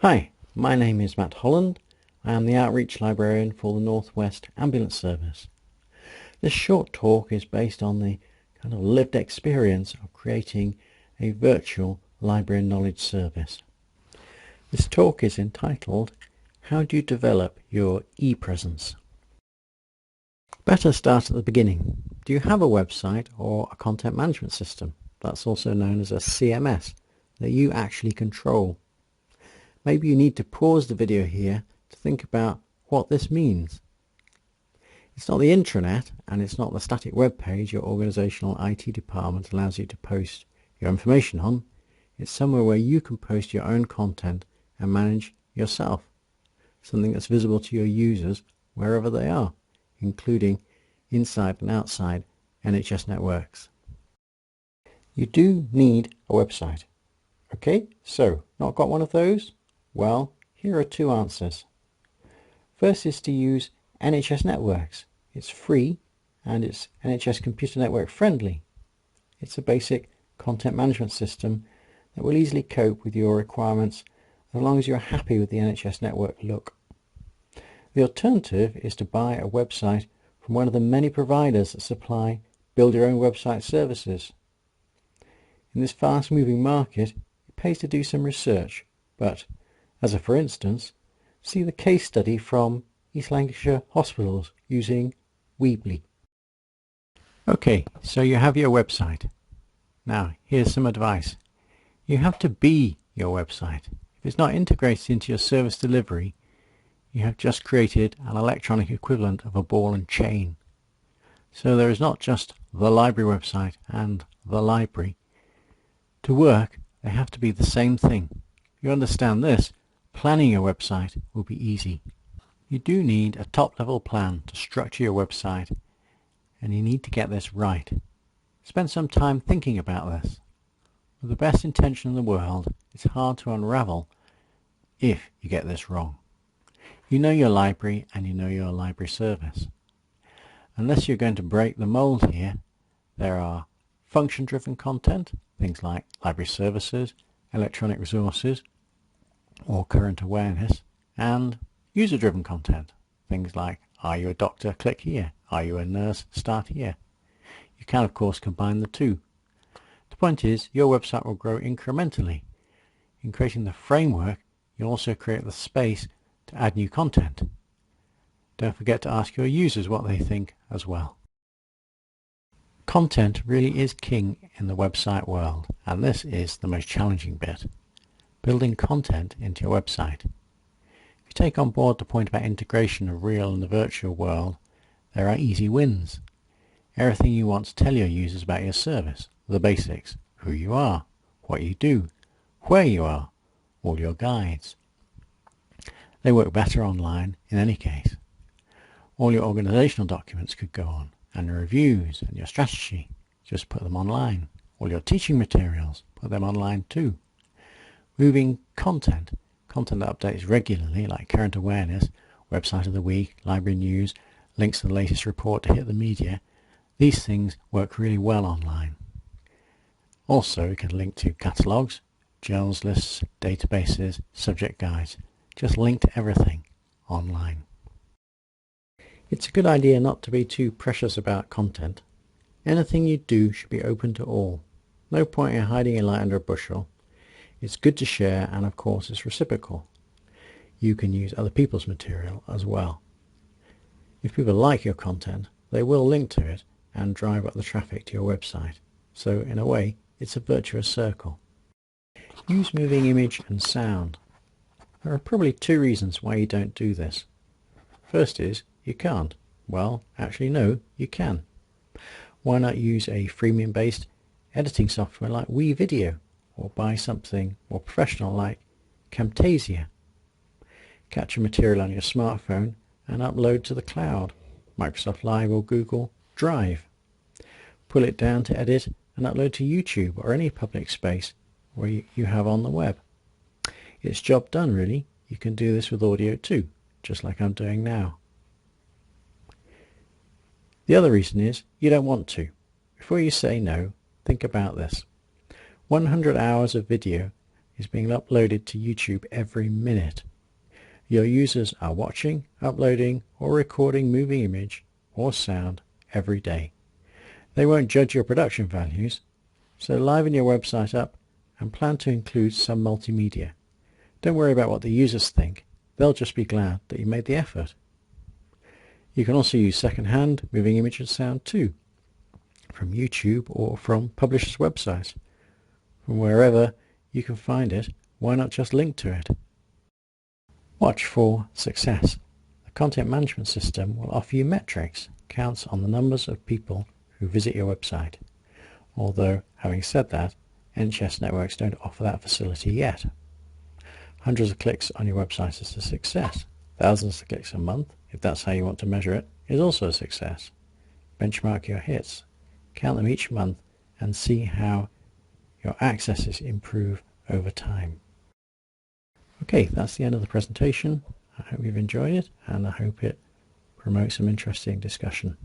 Hi, my name is Matt Holland. I am the Outreach Librarian for the North West Ambulance Service. This short talk is based on the kind of lived experience of creating a virtual library and knowledge service. This talk is entitled, How do you develop your ePresence? Better start at the beginning. Do you have a website or a content management system? That's also known as a CMS that you actually control. Maybe you need to pause the video here to think about what this means. It's not the intranet and it's not the static web page your organizational IT department allows you to post your information on. It's somewhere where you can post your own content and manage yourself. Something that's visible to your users wherever they are, including inside and outside NHS networks. You do need a website. Okay, so not got one of those? Well, here are two answers. First is to use NHS networks. It's free and it's NHS computer network friendly. It's a basic content management system that will easily cope with your requirements as long as you're happy with the NHS network look. The alternative is to buy a website from one of the many providers that supply build your own website services. In this fast moving market, it pays to do some research, but as a for instance, see the case study from East Lancashire hospitals using Weebly. Okay, so you have your website. Now, here's some advice. You have to be your website. If it's not integrated into your service delivery, you have just created an electronic equivalent of a ball and chain. So there is not just the library website and the library. To work, they have to be the same thing. If you understand this, planning your website will be easy. You do need a top-level plan to structure your website, and you need to get this right. Spend some time thinking about this. With the best intention in the world, it's hard to unravel if you get this wrong. You know your library and you know your library service. Unless you're going to break the mold here, there are function-driven content, things like library services, electronic resources, or current awareness, and user-driven content, things like are you a doctor, click here, are you a nurse, start here. You can of course combine the two. The point is your website will grow incrementally. In creating the framework, you also create the space to add new content. Don't forget to ask your users what they think as well. Content really is king in the website world, and this is the most challenging bit. Building content into your website. If you take on board the point about integration of real and the virtual world, there are easy wins. Everything you want to tell your users about your service, the basics, who you are, what you do, where you are, all your guides. They work better online in any case. All your organizational documents could go on, and your reviews and your strategy, just put them online. All your teaching materials, put them online too. Moving content that updates regularly like current awareness, website of the week, library news, links to the latest report to hit the media, these things work really well online. Also, you can link to catalogues, journals lists, databases, subject guides. Just link to everything online. It's a good idea not to be too precious about content. Anything you do should be open to all. No point in hiding a light under a bushel. It's good to share, and of course it's reciprocal. You can use other people's material as well. If people like your content, they will link to it and drive up the traffic to your website. So in a way, it's a virtuous circle. Use moving image and sound. There are probably two reasons why you don't do this. First is, you can't. Well, actually no, you can. Why not use a freemium-based editing software like WeVideo, or buy something more professional like Camtasia? Capture material on your smartphone and upload to the cloud, Microsoft Live or Google Drive. Pull it down to edit and upload to YouTube or any public space where you have on the web. It's job done really. You can do this with audio too, just like I'm doing now. The other reason is you don't want to. Before you say no, think about this. 100 hours of video is being uploaded to YouTube every minute. Your users are watching, uploading, or recording moving image or sound every day. They won't judge your production values, so liven your website up and plan to include some multimedia. Don't worry about what the users think. They'll just be glad that you made the effort. You can also use second-hand moving image and sound too, from YouTube or from publishers' websites. From wherever you can find it, why not just link to it? Watch for success. The content management system will offer you metrics, counts on the numbers of people who visit your website. Although, having said that, NHS networks don't offer that facility yet. Hundreds of clicks on your website is a success. Thousands of clicks a month, if that's how you want to measure it, is also a success. Benchmark your hits, count them each month, and see how your accesses improve over time. Okay, that's the end of the presentation. I hope you've enjoyed it, and I hope it promotes some interesting discussion.